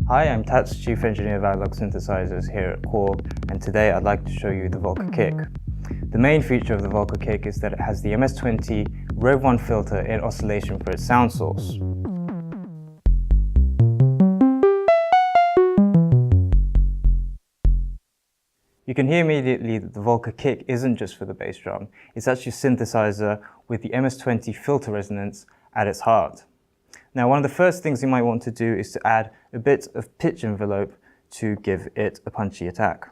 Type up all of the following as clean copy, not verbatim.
Hi, I'm Tats, Chief Engineer of Analog Synthesizers here at KORG, and today I'd like to show you the Volca Kick. The main feature of the Volca Kick is that it has the MS-20 Rev 1 filter in oscillation for its sound source. You can hear immediately that the Volca Kick isn't just for the bass drum, it's actually a synthesizer with the MS-20 filter resonance at its heart. Now, one of the first things you might want to do is to add a bit of pitch envelope to give it a punchy attack.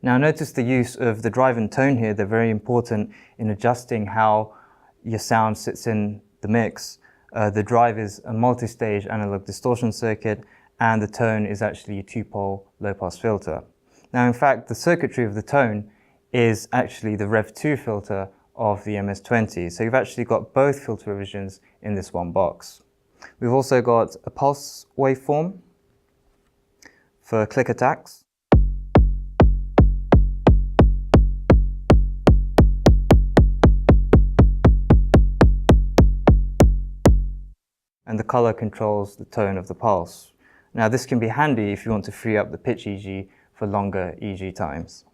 Now notice the use of the drive and tone here. They're very important in adjusting how your sound sits in the mix. The drive is a multi-stage analog distortion circuit, and the tone is actually a two-pole low-pass filter. Now in fact, the circuitry of the tone is actually the Rev 2 filter of the MS-20. So you've actually got both filter revisions in this one box. We've also got a pulse waveform for click attacks. And the color controls the tone of the pulse. Now this can be handy if you want to free up the pitch EG for longer EG times.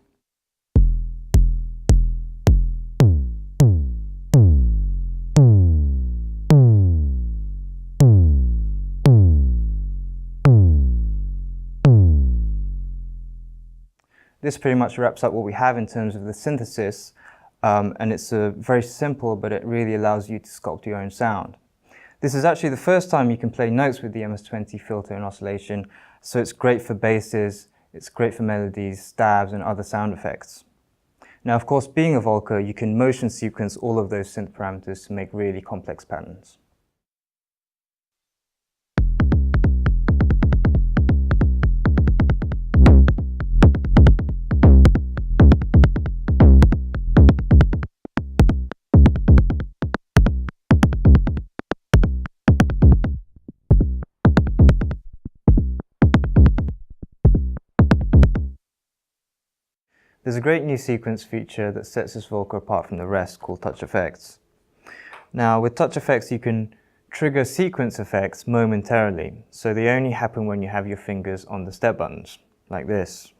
This pretty much wraps up what we have in terms of the synthesis, and it's very simple, but it really allows you to sculpt your own sound. This is actually the first time you can play notes with the MS-20 filter in oscillation, so it's great for basses, it's great for melodies, stabs and other sound effects. Now of course, being a Volca, you can motion sequence all of those synth parameters to make really complex patterns. There's a great new sequence feature that sets this Volca apart from the rest called touch effects. Now with touch effects you can trigger sequence effects momentarily, so they only happen when you have your fingers on the step buttons, like this.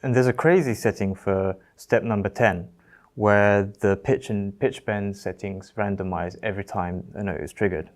And there's a crazy setting for step number 10, where the pitch and pitch bend settings randomize every time a note is triggered.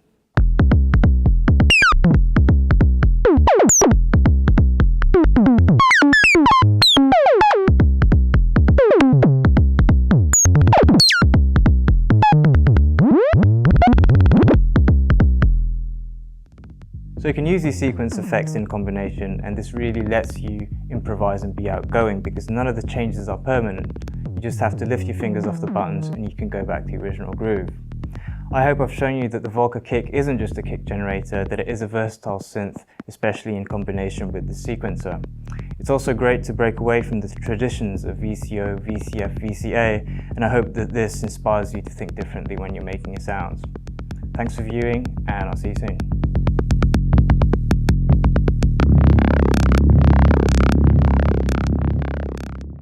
So you can use these sequence effects in combination, and this really lets you improvise and be outgoing because none of the changes are permanent. You just have to lift your fingers off the buttons and you can go back to the original groove. I hope I've shown you that the Volca Kick isn't just a kick generator, that it is a versatile synth, especially in combination with the sequencer. It's also great to break away from the traditions of VCO, VCF, VCA, and I hope that this inspires you to think differently when you're making your sounds. Thanks for viewing, and I'll see you soon.